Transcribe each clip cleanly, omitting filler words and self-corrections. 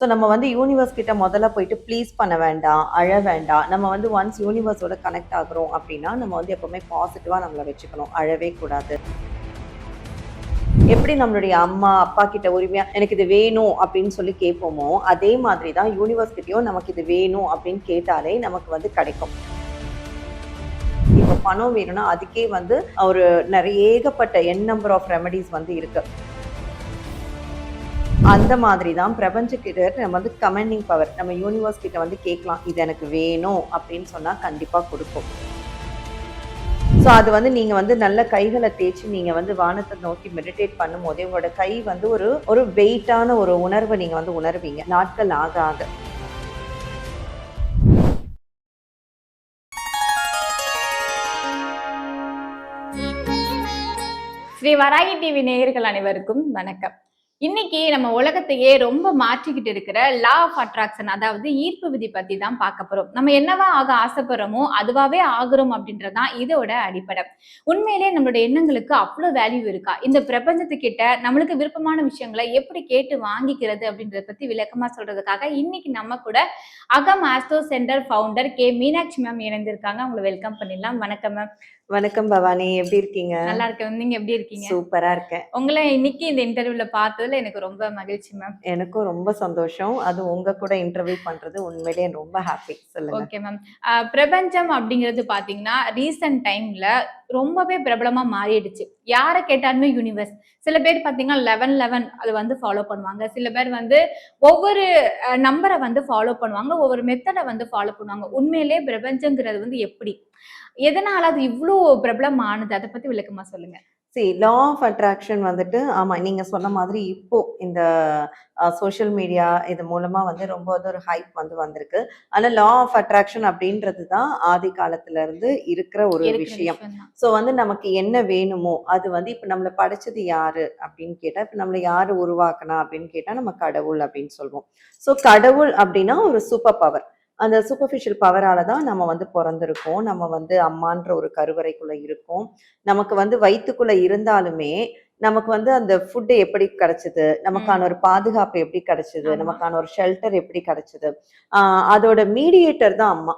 So நம்ம வந்து universe கிட்ட முதல்ல போயிட்டு ப்ளீஸ் பண்ண வேண்டாம், அழ வேண்டாம். நம்ம வந்து ஒன்ஸ் யூனிவர்ஸோட கனெக்ட் ஆகுறோம் அப்படின்னா, நம்ம வந்து எப்பவுமே பாசிட்டிவா நம்மள வச்சுக்கணும். அழவே கூடாது. எப்படி நம்மளுடைய அம்மா, அப்பா கிட்ட உரிமையா எனக்கு இது வேணும் அப்படின்னு சொல்லி கேட்போமோ, அதே மாதிரி தான் யூனிவர்ஸ் கிட்டயும் நமக்கு இது வேணும் அப்படின்னு கேட்டாலே நமக்கு வந்து கிடைக்கும். இப்போ பணம் வேணும்னா அதுக்கே வந்து ஒரு நிறைய ஏகப்பட்ட நம்பர் ஆஃப் ரெமெடிஸ் வந்து இருக்கு. அந்த மாதிரி தான் பிரபஞ்சக்கிட்ட நம்ம வந்து கமெண்டிங் பவர் நம்ம யூனிவர்ஸ் கிட்ட வந்து கேட்கலாம், இது எனக்கு வேணும் அப்படின்னு சொன்னா கண்டிப்பா கொடுக்கும். ஸோ அது வந்து நீங்க வந்து நல்ல கைகளை தேய்ச்சி நீங்க வந்து வானத்தை நோக்கி மெடிடேட் பண்ணும் போதே உங்களோட கை வந்து ஒரு வெயிட்டான ஒரு உணர்வை நீங்க வந்து உணர்வீங்க நாட்கள் ஆக ஆக. ஸ்ரீ வராகி டிவி நேயர்கள் அனைவருக்கும் வணக்கம். இன்னைக்கு நம்ம உலகத்தையே ரொம்ப மாற்றிக்கிட்டு இருக்கிற லா ஆஃப் அட்ராக்ஷன், அதாவது ஈர்ப்பு விதி பத்தி தான் பார்க்க போறோம். நம்ம என்னவா ஆக ஆசைப்படுறோமோ அதுவாவே ஆகுறோம் அப்படின்றதான் இதோட அடிப்படை. உண்மையிலே நம்மளோட எண்ணங்களுக்கு அவ்வளவு வேல்யூ இருக்கா? இந்த பிரபஞ்சத்துக்கிட்ட நம்மளுக்கு விருப்பமான விஷயங்களை எப்படி கேட்டு வாங்கிக்கிறது அப்படின்றத பத்தி விளக்கமா சொல்றதுக்காக இன்னைக்கு நம்ம கூட அகம் astro centre founder K Meenakshi ma'am இணைந்திருக்காங்க. உங்களை வெல்கம் பண்ணிடலாம். வணக்கம் மேம். வணக்கம் பவானி, எப்படி இருக்கீங்க? நல்லா இருக்கேன். நீங்க எப்படி இருக்கீங்க? சூப்பரா இருக்கேன். உங்களை இன்னைக்கு இந்த இன்டர்வியூல பார்த்ததுல எனக்கு ரொம்ப மகிழ்ச்சி மேம். எனக்கும் ரொம்ப சந்தோஷம். அது உங்க கூட இன்டர்வியூ பண்றது உண்மையிலேயே ரொம்ப ஹாப்பி. சொல்லுங்க. Okay ma'am. பிரபஞ்சம் அப்படிங்கிறது பாத்தீங்கன்னா ரீசன்ட் டைம்ல ரொம்பவே பிரபலமா மாறிடுச்சு. யாரை கேட்டாலுமே யூனிவர்ஸ். சில பேர் பாத்தீங்கன்னா 1111 அது வந்து ஃபாலோ பண்ணுவாங்க. சில பேர் வந்து ஒவ்வொரு நம்பரை வந்து ஃபாலோ பண்ணுவாங்க, ஒவ்வொரு மெத்தடை வந்து ஃபாலோ பண்ணுவாங்க. உண்மையிலே பிரபஞ்சங்கிறது வந்து எப்படி, எதனால அது இவ்வளோ பிரபலம் ஆனது, அதை பத்தி விளக்கமா சொல்லுங்க. லா ஆஃப் அட்ராக்ஷன் வந்துட்டு ஆமா நீங்க சொன்ன மாதிரி இப்போ இந்த சோஷியல் மீடியா இது மூலமா வந்து ரொம்ப ஒரு ஹைப் வந்து வந்திருக்கு. ஆனா லா ஆஃப் அட்ராக்ஷன் அப்படின்றது தான் ஆதி காலத்துல இருந்து இருக்கிற ஒரு விஷயம். ஸோ வந்து நமக்கு என்ன வேணுமோ அது வந்து இப்ப நம்மளை படைச்சது யாரு அப்படின்னு கேட்டா, இப்ப நம்மளை யாரு உருவாக்குனா அப்படின்னு கேட்டா நம்ம கடவுள் அப்படின்னு சொல்லுவோம். ஸோ கடவுள் அப்படின்னா ஒரு சூப்பர் பவர். அந்த சூப்பர்ஃபிஷியல் பவரால தான் நம்ம வந்து பிறந்திருக்கோம். நம்ம வந்து அம்மான்ற ஒரு கருவறைக்குள்ள இருக்கோம். நமக்கு வந்து வயித்துக்குள்ள இருந்தாலுமே நமக்கு வந்து அந்த ஃபுட் எப்படி கிடைச்சது, நமக்கான ஒரு பாதுகாப்பு எப்படி கிடைச்சது, நமக்கான ஒரு ஷெல்டர் எப்படி கிடைச்சது, அதோட மீடியேட்டர் தான் அம்மா.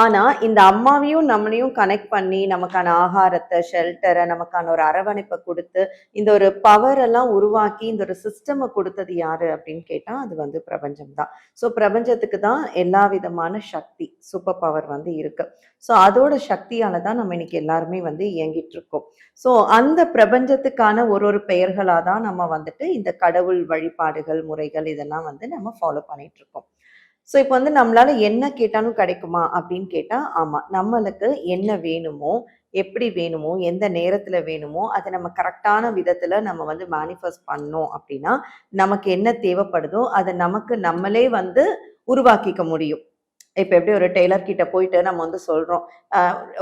ஆனா இந்த அம்மாவையும் நம்மளையும் கனெக்ட் பண்ணி நமக்கான ஆகாரத்தை, ஷெல்டரை, நமக்கான ஒரு அரவணைப்பை கொடுத்து இந்த ஒரு பவர் எல்லாம் உருவாக்கி இந்த ஒரு சிஸ்டமை கொடுத்தது யாரு அப்படின்னு கேட்டா அது வந்து பிரபஞ்சம் தான். ஸோ பிரபஞ்சத்துக்கு தான் எல்லா விதமான சக்தி, சூப்பர் பவர் வந்து இருக்கு. ஸோ அதோட சக்தியால தான் நம்ம இன்னைக்கு எல்லாருமே வந்து இயங்கிட்டு இருக்கோம். ஸோ அந்த பிரபஞ்சத்துக்கான ஒரு பெயர்களா தான் நம்ம வந்துட்டு இந்த கடவுள் வழிபாடுகள், முறைகள் இதெல்லாம் வந்து நம்ம ஃபாலோ பண்ணிட்டு இருக்கோம். ஸோ இப்போ வந்து நம்மளால என்ன கேட்டாலும் கிடைக்குமா அப்படின்னு கேட்டா, ஆமா. நம்மளுக்கு என்ன வேணுமோ, எப்படி வேணுமோ, எந்த நேரத்துல வேணுமோ, அதை நம்ம கரெக்டான விதத்துல நம்ம வந்து மேனிஃபெஸ்ட் பண்ணோம் அப்படின்னா, நமக்கு என்ன தேவைப்படுதோ அதை நமக்கு நம்மளே வந்து உருவாக்கிக்க முடியும். இப்ப எப்படி ஒரு டெய்லர் கிட்ட போயிட்டு நம்ம வந்து சொல்றோம்,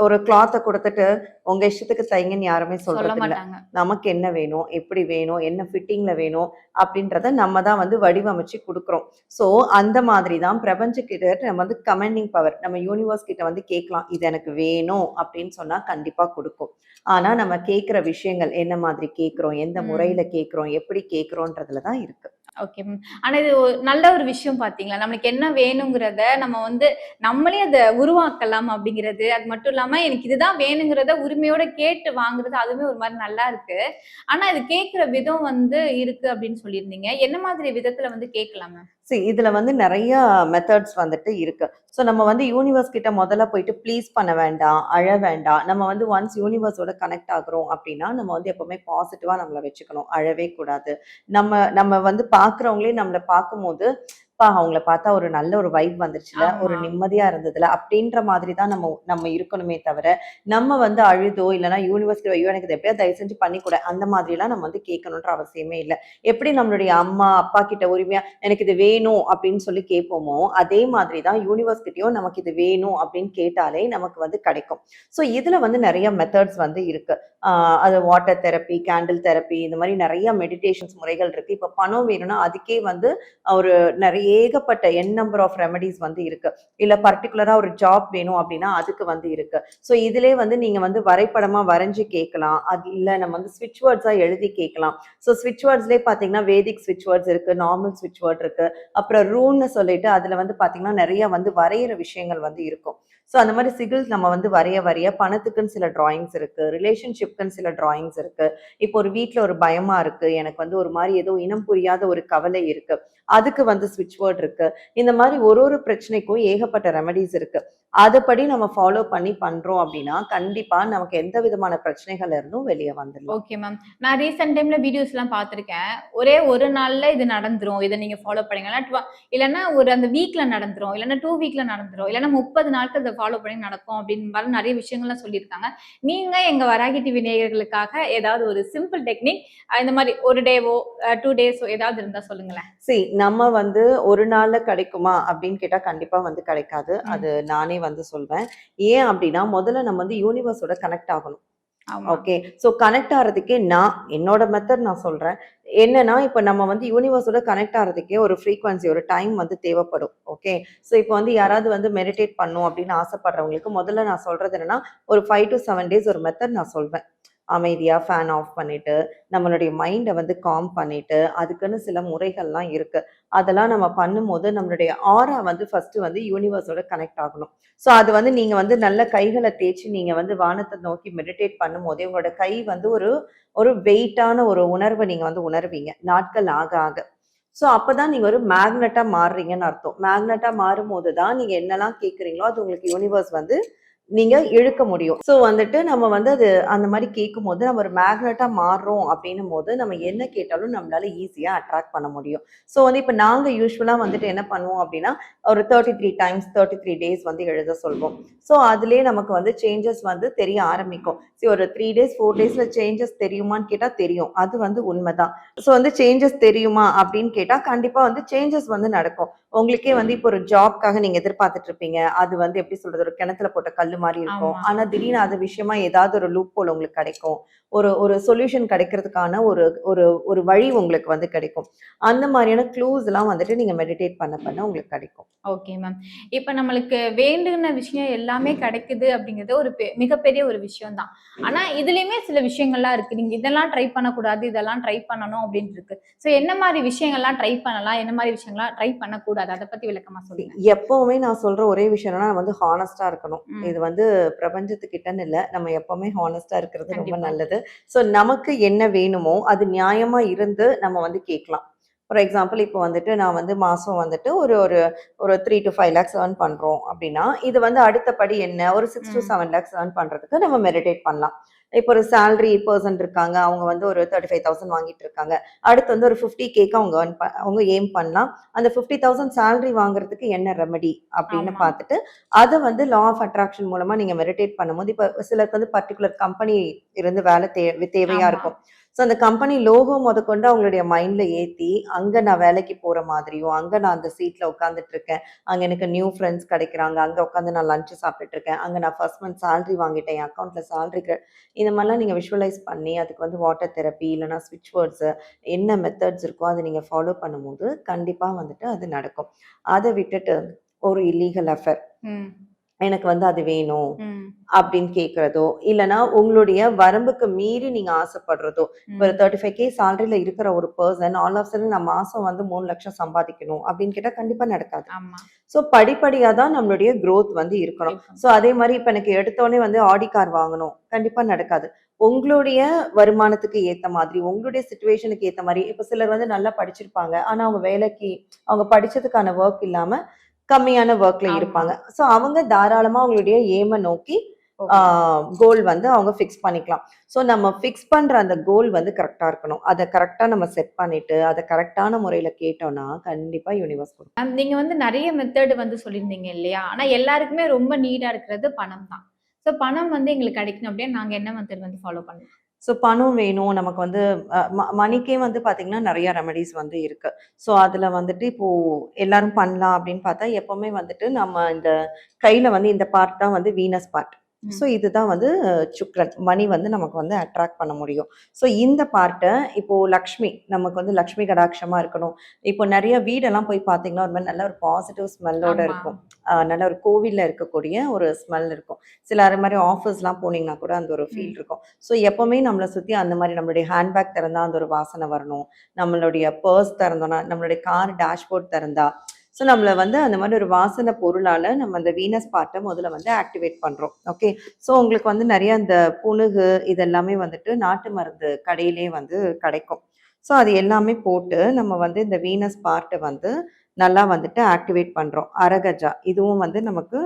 ஒரு கிளாத்தை கொடுத்துட்டு உங்க இஷ்டத்துக்கு தைங்கன்னு யாருமே சொல்றது இல்ல. நமக்கு என்ன வேணும், எப்படி வேணும், என்ன ஃபிட்டிங்ல வேணும் அப்படின்றத நம்ம தான் வந்து வடிவமைச்சு கொடுக்குறோம். ஸோ அந்த மாதிரி தான் பிரபஞ்சக்கிட்ட நம்ம வந்து கமெண்டிங் பவர் நம்ம யூனிவர்ஸ் கிட்ட வந்து கேட்கலாம், இது எனக்கு வேணும் அப்படின்னு சொன்னா கண்டிப்பா கொடுக்கும். ஆனா நம்ம கேட்கிற விஷயங்கள் என்ன மாதிரி கேட்கிறோம், எந்த முறையில கேட்கிறோம், எப்படி கேட்கிறோன்றதுல தான் இருக்கு. ஓகே. ஆனா இது நல்ல ஒரு விஷயம் பாத்தீங்களா? நம்மளுக்கு என்ன வேணுங்கிறத நம்ம வந்து நம்மளே அத உருவாக்கலாம் அப்படிங்கிறது. அது மட்டும் இல்லாம எனக்கு இதுதான் வேணுங்கிறத உரிமையோட கேட்டு வாங்குறது, அதுவுமே ஒரு மாதிரி நல்லா இருக்கு. ஆனா இது கேட்கிற விதம் வந்து இருக்கு அப்படின்னு சொல்லியிருந்தீங்க. என்ன மாதிரி விதத்துல வந்து கேட்கலாம் மேம்? இதுல வந்து நிறைய மெத்தட்ஸ் வந்துட்டு இருக்கு. ஸோ நம்ம வந்து யூனிவர்ஸ் கிட்ட முதல்ல போயிட்டு ப்ளீஸ் பண்ண வேண்டாம், அழ வேண்டாம். நம்ம வந்து ஒன்ஸ் யூனிவர்ஸோட கனெக்ட் ஆகுறோம் அப்படின்னா, நம்ம வந்து எப்பவுமே பாசிட்டிவா நம்மள வச்சுக்கணும். அழவே கூடாது. நம்ம நம்ம வந்து பார்க்குறவங்களே நம்மள பார்க்கும்போது, அவங்கள பார்த்தா ஒரு நல்ல ஒரு வைப் வந்துருச்சுல, ஒரு நிம்மதியா இருந்ததுல அப்படின்ற மாதிரி தான் நம்ம நம்ம இருக்கணுமே தவிர, நம்ம வந்து அழுதோ இல்லைன்னா யூனிவர்ஸ்க்கு ஐயோ எனக்கு இதை எப்படியா தயவு செஞ்சு பண்ணி கூட அந்த மாதிரி எல்லாம் நம்ம வந்து கேட்கணுன்ற அவசியமே இல்லை. எப்படி நம்மளுடைய அம்மா, அப்பா கிட்ட உரிமையா எனக்கு இது வேணும் அப்படின்னு சொல்லி கேட்போமோ, அதே மாதிரி தான் யூனிவர்ஸ் கிட்டயும் நமக்கு இது வேணும் அப்படின்னு கேட்டாலே நமக்கு வந்து கிடைக்கும். ஸோ இதுல வந்து நிறைய மெத்தட்ஸ் வந்து இருக்கு. அது வாட்டர் தெரப்பி, கேண்டில் தெரப்பி, இந்த மாதிரி நிறைய மெடிடேஷன்ஸ் முறைகள் இருக்கு. இப்ப பணம் வேணும்னா அதுக்கே வந்து ஒரு நிறைய ஏகப்பட்ட நம்பர் ஆஃப் ரெமடிஸ் வந்து இருக்கு. இல்ல பர்டிகுலரா ஒரு ஜாப் வேணும் அப்படின்னா அதுக்கு வந்து இருக்கு. ஸோ இதிலே வந்து நீங்க வந்து வரைபடமா வரைஞ்சு கேட்கலாம். அது இல்ல நம்ம வந்து ஸ்விட்ச் வேர்ட்ஸா எழுதி கேட்கலாம். ஸோ ஸ்விட்ச் வேர்ட்ஸ்லேயே பார்த்தீங்கன்னா வேதிக் ஸ்விட்ச் வேர்ட்ஸ் இருக்கு, நார்மல் ஸ்விட்ச் வேர்ட் இருக்கு. அப்புறம் ரூன்னு சொல்லிட்டு அதுல வந்து பார்த்தீங்கன்னா நிறைய வந்து வரைகிற விஷயங்கள் வந்து இருக்கும். ஸோ அந்த மாதிரி சிகில்ஸ் நம்ம வந்து வரைய பணத்துக்குன்னு சில டிராயிங்ஸ் இருக்கு, ரிலேஷன்ஷிப்க்குன்னு சில டிராயிங்ஸ் இருக்கு. இப்போ ஒரு வீட்ல ஒரு பயமா இருக்கு, எனக்கு வந்து ஒரு மாதிரி ஏதோ இனம் புரியாத ஒரு கவலை இருக்கு, அதுக்கு வந்து ஸ்விட்ச் வேர்ட் இருக்கு. இந்த மாதிரி ஒரு பிரச்சனைக்கும் ஏகப்பட்ட ரெமடிஸ் இருக்கு. அதுபடி நம்ம ஃபாலோ பண்ணி பண்றோம் அப்படின்னா கண்டிப்பா நமக்கு எந்த விதமான பிரச்சனைகள்ல இருந்தும் வெளியே வந்துடலாம். Okay ma'am. நான் ரீசென்ட் டைம்ல வீடியோஸ்லாம் பார்த்துருக்கேன். ஒரே ஒரு நாள்ல இது நடந்துரும். இத நீங்க ஃபாலோ பண்ணீங்கன்னா, இல்லன்னா ஒரு அந்த வீக்ல நடந்துரும். இல்லன்னா 2 வீக்ல நடந்துரும். இல்லன்னா 30 நாட்கள் இத ஃபாலோ பண்ணி நடக்கும் அப்படின்னு மாரி நெறைய விஷயங்கள்லாம் சொல்லியிருக்காங்க. நீங்க எங்க வராகி டிவி நேயர்களுக்காக ஏதாவது ஒரு சிம்பிள் டெக்னிக் இந்த மாரி ஒரு டேவோ, 2 டேஸோ ஏதாவது இருந்தா சொல்லுங்களேன். நம்ம வந்து ஒரு நாள்ல கிடைக்குமா அப்படின்னு கேட்டா கண்டிப்பா வந்து கிடைக்காது. அது நானே வந்து சொல்வேன். ஏன் அப்படின்னா முதல்ல நம்ம வந்து யூனிவர்ஸோட கனெக்ட் ஆகணும். ஆமா. ஓகே. ஸோ கனெக்ட் ஆறதுக்கே என்னோட மெத்தட் நான் சொல்றேன். என்னன்னா, இப்ப நம்ம வந்து யூனிவர்ஸோட கனெக்ட் ஆறதுக்கே ஒரு ஃப்ரீக்வன்சி, ஒரு டைம் வந்து தேவைப்படும். ஓகே. ஸோ இப்போ வந்து யாராவது வந்து மெடிடேட் பண்ணணும் அப்படின்னு ஆசைப்படுறவங்களுக்கு முதல்ல நான் சொல்றது என்னன்னா, ஒரு 5 to 7 டேஸ் ஒரு மெத்தட் நான் சொல்வேன். அமைதியா ஃபேன் ஆஃப் பண்ணிட்டு, நம்மளுடைய மைண்ட வந்து காம் பண்ணிட்டு, அதுக்குன்னு சில முறைகள்லாம் இருக்கு. அதெல்லாம் நம்ம பண்ணும்போது நம்மளுடைய ஆரா வந்து ஃபர்ஸ்ட்டு வந்து யூனிவர்ஸோட கனெக்ட் ஆகணும். ஸோ அது வந்து நீங்க வந்து நல்ல கைகள தேய்ச்சு நீங்க வந்து வானத்த நோக்கி மெடிடேட் பண்ணும்போதே, உங்களோட கை வந்து ஒரு ஒரு வெயிட்டான ஒரு உணர்வ நீங்க வந்து உணர்வீங்க. நாட்கள் ஆக ஆக. ஸோ அப்பதான் நீங்க ஒரு மேக்னெட்டா மாறுறீங்கன்னு அர்த்தம். மேக்னெட்டா மாறும்போது தான் நீங்க என்னலாம் கேட்கிறீங்களோ, அது உங்களுக்கு யூனிவர்ஸ் வந்து நீங்க இழுக்க முடியும். ஸோ வந்துட்டு நம்ம வந்து அது அந்த மாரி கேட்கும்போது, நம்ம ஒரு மேக்னெட்டா மாறுறோம் அப்படின்னும்போது, நம்ம என்ன கேட்டாலும் நம்மளால ஈஸியா அட்ராக்ட் பண்ண முடியும். ஸோ வந்து இப்ப நாங்க யூசுவலா வந்துட்டு என்ன பண்ணுவோம் அப்படின்னா, ஒரு 33 டைம்ஸ் 33 டேஸ் வந்து எழுத சொல்வோம். ஸோ அதிலேயே நமக்கு வந்து சேஞ்சஸ் வந்து தெரிய ஆரம்பிக்கும். ஒரு 3 டேஸ் 4 டேஸ்ல சேஞ்சஸ் தெரியுமான்னு கேட்டா தெரியும். அது வந்து உண்மைதான். ஸோ வந்து சேஞ்சஸ் தெரியுமா அப்படின்னு கேட்டா, கண்டிப்பா வந்து சேஞ்சஸ் வந்து நடக்கும். உங்களுக்கே வந்து இப்போ ஒரு ஜாப்க்காக நீங்க எதிர்பார்த்துட்டு இருப்பீங்க. அது வந்து எப்படி சொல்றது? ஒரு கிணத்துல போட்ட கல்லு மாரி இருக்கும். ஆமா. ஆனா திடீர்னு அது விஷயமா ஏதாவது ஒரு லூப் ஹோல் உங்களுக்கு கிடைக்கும். ஒரு ஒரு சொல்யூஷன் கிடைக்கிறதுக்கான ஒரு ஒரு ஒரு வழி உங்களுக்கு வந்து கிடைக்கும். அந்த மாரியான க்ளூஸ்லாம் வந்துட்டு நீங்க மெடிடேட் பண்ண உங்களுக்கு கிடைக்கும். Okay ma'am. இப்ப நம்மளுக்கு வேண்டுன விஷயம் எல்லாமே கிடைக்குது அப்படிங்கிறது ஒரு மிகப்பெரிய ஒரு விஷயம் தான். ஆனா இதுலயுமே சில விஷயங்கள்லாம் இருக்கு. நீங்க இதெல்லாம் ட்ரை பண்ணக்கூடாது, இதெல்லாம் ட்ரை பண்ணணும் அப்படின்னு இருக்கு. ஸோ என்ன மாரி விஷயங்கள்லாம் ட்ரை பண்ணலாம்? என்ன மாரி விஷயங்கள்லாம் ட்ரை பண்ணக்கூடாது? அத பத்தி விளக்கமா சொல்லுங்க. எப்பவுமே நான் சொல்ற ஒரே விஷயம் என்னன்னா, நம்ம வந்து ஹானஸ்ட்டா இருக்கணும். இது ம். வந்து பிரபஞ்சத்துக்கிட்டன்னு இல்ல. நம்ம எப்பவுமே ஹானஸ்ட்டா இருக்கிறது ரொம்ப கண்டிப்பா. நல்லது. ஸோ நமக்கு என்ன வேணுமோ, அது நியாயமா இருந்து நம்ம வந்து கேட்கலாம். ஃபார் எக்ஸாம்பிள் இப்போ வந்துட்டு நான் வந்து மாசம் வந்துட்டு ஒரு ஒரு ஒரு 3 to 5 லேக்ஸ் ஏர்ன் பண்றோம் அப்படின்னா, இது வந்து அடுத்த படி என்ன? ஒரு 6 to ம். 7 லேக்ஸ் ஏர்ன் பண்றதுக்கு நம்ம மெடிடேட் பண்ணலாம். இப்போ ஒரு சேலரி பெர்சன் இருக்காங்க. அவங்க வந்து ஒரு 35,000 வாங்கிட்டு இருக்காங்க. அடுத்து வந்து ஒரு 50Kக்கு அவங்க எய்ம் பண்ணலாம். அந்த 50,000 சேலரி வாங்குறதுக்கு என்ன ரெமெடி அப்படின்னு ஆமா. பார்த்துட்டு, அத வந்து லா ஆஃப் அட்ராக்ஷன் மூலமா நீங்க மெடிடேட் பண்ணும்போது, இப்ப சிலருக்கு வந்து பர்ட்டிகுலர் கம்பெனி இருந்து வேலை தேவையா ஆமா. இருக்கும். ஸோ அந்த கம்பெனி லோகோ மொதற்கொண்டு அவங்களுடைய மைண்ட்ல ஏத்தி, அங்க நான் வேலைக்கு போற மாதிரியும், அங்க நான் அந்த சீட்ல உட்கார்ந்துட்டு இருக்கேன். அங்க எனக்கு நியூ ஃப்ரெண்ட்ஸ் கிடைக்கிறாங்க. அங்க உட்கார்ந்து நான் லஞ்ச் சாப்பிட்டுட்டு இருக்கேன். அங்க நான் ஃபர்ஸ்ட் மந்த் சேலரி வாங்கிட்டேன். என் அக்கவுண்ட்ல சேலரி இந்த மாரிலாம் நீங்க விஷுவலைஸ் பண்ணி, அதுக்கு வந்து வாட்டர் தெரப்பி இல்லன்னா ஸ்விட்ச் வேர்ட்ஸு என்ன மெத்தட்ஸ் இருக்கோ, அத நீங்க ஃபாலோ பண்ணும்போது, கண்டிப்பா வந்துட்டு அது நடக்கும். அத விட்டுட்டு ஒரு இல்லீகல் அஃபேர் ம். எனக்கு வந்து அது வேணும் ம். அப்படின்னு கேட்கிறதோ, இல்லன்னா உங்களுடைய வரம்புக்கு மீறி நீங்க ஆசைப்படுறதோ, இப்ப ஒரு ம். 35K சேலரில இருக்கிற ஒரு பெர்சன் ஆல் ஆஃப் சடன் நான் மாசம் வந்து 3,00,000 சம்பாதிக்கணும் அப்படின்னு கேட்டா கண்டிப்பா நடக்காது. ஆமா. ஸோ படிப்படியா தான் நம்மளுடைய குரோத் வந்து இருக்கணும். இருக்கும். ஸோ அதே மாரி இப்ப எனக்கு எடுத்தோனே வந்து ஆடி கார் வாங்கணும். கண்டிப்பா நடக்காது. உங்களுடைய வருமானத்துக்கு ஏத்த மாதிரி, உங்களுடைய சிச்சுவேஷனுக்கு ஏத்த மாரி, இப்ப சிலர் வந்து நல்லா படிச்சிருப்பாங்க. ஆனா அவங்க வேலைக்கு அவங்க படிச்சதுக்கான வொர்க் இல்லாம கம்மியான வொர்க்ல ஆமா. இருப்பாங்க. ஸோ அவங்க தாராளமா அவங்களுடைய எய்ம நோக்கி ஆ ஓகே. கோல் வந்து அவங்க ஃபிக்ஸ் பண்ணிக்கலாம். ஸோ நம்ம ஃபிக்ஸ் பண்ற அந்த கோல் வந்து கரெக்ட்டா இருக்கணும். அத கரெக்ட்டா நம்ம செட் பண்ணிட்டு, அத கரெக்ட்டான முறையில கேட்டோம்னா, கண்டிப்பா யூனிவர்ஸ் குடுக்கும். நீங்க வந்து நெறைய மெத்தட் வந்து சொல்லியிருந்தீங்க இல்லையா? ஆனா எல்லாருக்குமே ரொம்ப நீடா இருக்கிறது பணம் தான். ஸோ பணம் வந்து எங்களுக்கு கிடைக்கணும் அப்படின்னா, நாங்க என்ன மெத்தட் வந்து ஃபாலோ பண்ணணும்? ஸோ பணம் வேணும். நமக்கு வந்து மணிக்கே வந்து பார்த்தீங்கன்னா, நெறைய ரெமெடிஸ் வந்து இருக்கு. ஸோ அதுல வந்துட்டு இப்போ எல்லாரும் பண்ணலாம் அப்படின்னு பார்த்தா, எப்பவுமே வந்துட்டு நம்ம இந்த கையில வந்து இந்த பார்ட் தான் வந்து வீனஸ் பார்ட். ம். ஸோ இதுதான் வந்து சுக்ரன். மணி வந்து நமக்கு வந்து அட்ராக்ட் பண்ண முடியும். ஸோ இந்த பார்ட்ட இப்போ லக்ஷ்மி, நமக்கு வந்து லக்ஷ்மி கடாட்சமா இருக்கணும். இப்போ நெறைய வீடெல்லாம் போய் பார்த்தீங்கன்னா, ஒரு மாரி நல்ல ஒரு பாசிட்டிவ் ஸ்மெல்லோட ஆமா. இருக்கும். நல்ல ஒரு கோவில்ல இருக்கக்கூடிய ஒரு ஸ்மெல் இருக்கும். சில அது மாரி ஆஃபீஸ்லாம் போனீங்கன்னா கூட அந்த ஒரு ஃபீல் ம். இருக்கும். ஸோ எப்பவுமே நம்மள சுத்தி அந்த மாரி நம்மளுடைய ஹேண்ட்பேக் திறந்தா அந்த ஒரு வாசனை வரணும். நம்மளுடைய பர்ஸ் திறந்தோம்னா, நம்மளுடைய கார் டேஷ்போர்ட் திறந்தா, ஸோ நம்மள வந்து அந்த மாரி ஒரு வாசன பொருளால நம்ம அந்த வீனஸ் பார்ட்ட முதல்ல வந்து ஆக்டிவேட் பண்றோம். ஓகே. ஸோ உங்களுக்கு வந்து நெறைய அந்த புனுகு இதெல்லாமே வந்துட்டு நாட்டு மருந்து கடையிலேயே வந்து கிடைக்கும். ஸோ அது எல்லாமே போட்டு நம்ம வந்து இந்த வீனஸ் பார்ட்ட வந்து நல்லா வந்துட்டு ஆக்டிவேட் பண்றோம். அரகஜா இதுவும் வந்து நமக்கு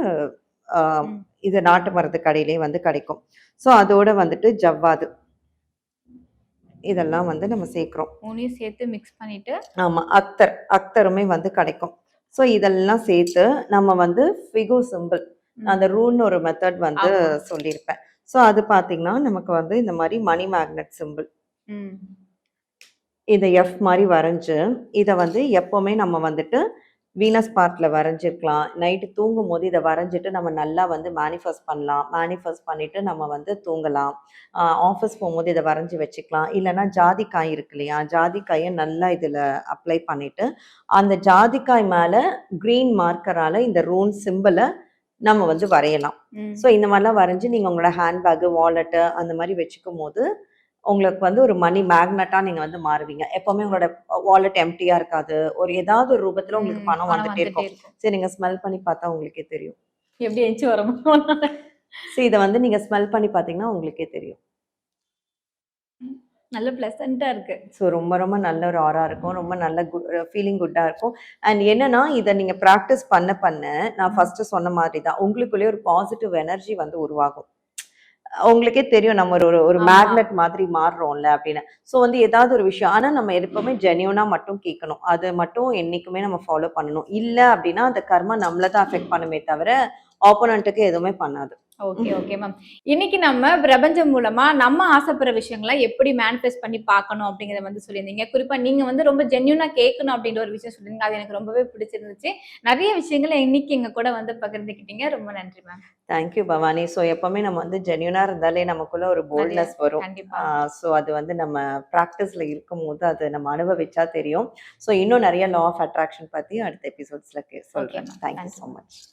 அ ம். இது நாட்டு மருந்து கடையிலேயே வந்து கிடைக்கும். ஸோ அதோட வந்துட்டு ஜவ்வாது இதெல்லாம் வந்து நம்ம சேர்க்கிறோம். 3யும் சேர்த்து மிக்ஸ் பண்ணிட்டு ஆமா. அக்தருமே வந்து கிடைக்கும். ஸோ இதெல்லாம் சேர்த்து நம்ம வந்து ஃபிகு சிம்பிள் அந்த ம். ரூல்னு ஒரு மெத்தட் வந்து ஆமா. சொல்லியிருப்பேன். ஸோ அது பார்த்தீங்கன்னா, நமக்கு வந்து இந்த மாரி மணி மேக்னெட் சிம்பிள். ம். இத எஃப் மாரி வரைஞ்சு, இத வந்து எப்பவுமே நம்ம வந்துட்டு வீனஸ் பார்ட்ல வரைஞ்சிருக்கலாம். நைட்டு தூங்கும்போது இத வரைஞ்சிட்டு நம்ம நல்லா வந்து மேனிஃபெஸ்ட் பண்ணலாம். மேனிஃபெஸ்ட் பண்ணிட்டு நம்ம வந்து தூங்கலாம். ஆஃபீஸ் போம்போது இத வரைஞ்சு வச்சுக்கலாம். இல்லன்னா ஜாதிக்காய் இருக்கு இல்லையா? ஜாதிக்காய நல்லா இதுல அப்ளை பண்ணிட்டு, அந்த ஜாதிக்காய் மேல கிரீன் மார்க்கரால இந்த ரூன் சிம்பல நம்ம வந்து வரையலாம். ம். ஸோ இந்த மாரிலாம் வரைஞ்சு நீங்க உங்களோட ஹேண்ட் பேக், வாலெட் அந்த மாரி வச்சுக்கும்போது, உங்களுக்கு வந்து ஒரு மணி மேக்னட்டா நீங்க வந்து மாறுவீங்க. எப்பவுமே உங்களோட வாலெட் எம்ப்டியா இருக்காது. ஒரு ஏதாவது ஒரு ரூபத்துல உங்களுக்கு ம். பணம் பணம் வந்துட்டே வந்துட்டே இருக்கும். இருக்கும். சரி நீங்க ஸ்மெல் பண்ணி பார்த்தா உங்களுக்கே தெரியும். எப்படி எந்திச்சு வரோமோ இத வந்து நீங்க ஸ்மெல் பண்ணி பார்த்தீங்கன்னா உங்களுக்கே தெரியும். நல்ல பிளசன்ட்டா இருக்கு. ஸோ ரொம்ப ரொம்ப நல்ல ஒரு ஆரா இருக்கும். ரொம்ப நல்ல ஃபீலிங் குட்டா இருக்கும். அண்ட் என்னன்னா, இத நீங்க பிராக்டிஸ் பண்ண பண்ண நான் ம். ஃபர்ஸ்ட்டு சொன்ன மாதிரி தான். உங்களுக்குள்ளேயே ஒரு பாசிட்டிவ் எனர்ஜி வந்து உருவாகும். உங்களுக்கே தெரியும் நம்ம ஒரு ஒரு ஒரு ஆமா. மேக்னெட் மாதிரி மாறுறோம்ல அப்படின்னு. ஸோ வந்து ஏதாவது ஒரு விஷயம் ஆனா நம்ம எப்பவுமே ஜென்யூனா மட்டும் கேட்கணும். அது மட்டும் என்னைக்குமே நம்ம ஃபாலோ பண்ணணும். இல்ல அப்படின்னா அந்த கர்மா நம்மள தான் அஃபெக்ட் பண்ணுமே தவிர, ஆப்போனன்ட்க்கு எதுவுமே பண்ணாது. Okay, okay ma'am. இன்னைக்கு நம்ம பிரபஞ்சம் மூலமா நம்ம ஆசைப்படுற விஷயங்கள எப்படி மேனிஃபெஸ்ட் பண்ணி பார்க்கணும் அப்படிங்கிறத வந்து சொல்லியிருந்தீங்க. குறிப்பா நீங்க வந்து ரொம்ப ஜென்யூனா கேட்கணும் அப்படின்ற ஒரு விஷயம் சொல்லியிருந்தீங்க. அது எனக்கு ரொம்பவே பிடிச்சிருந்துச்சு. நெறைய விஷயங்கள இன்னைக்கு எங்க கூட வந்து பகிர்ந்துக்கிட்டீங்க. ரொம்ப நன்றி ma'am. Thank you Bhavani. So எப்பவுமே நம்ம வந்து ஜென்யூனா இருந்தாலே நமக்குள்ள ஒரு நெறைய போல்ட்னஸ் வரும். கண்டிப்பா. ஸோ அது வந்து நம்ம பிராக்டிஸ்ல இருக்கும்போது அது நம்ம அனுபவிச்சா தெரியும். ஸோ இன்னும் நெறைய லா ஆஃப் அட்ராக்ஷன் பத்தி அடுத்த எபிசோட்ஸ்ல ஓகே சொல்றேன். மேம். தேங்க் யூ நன்றி ஸோ மேம். மச்.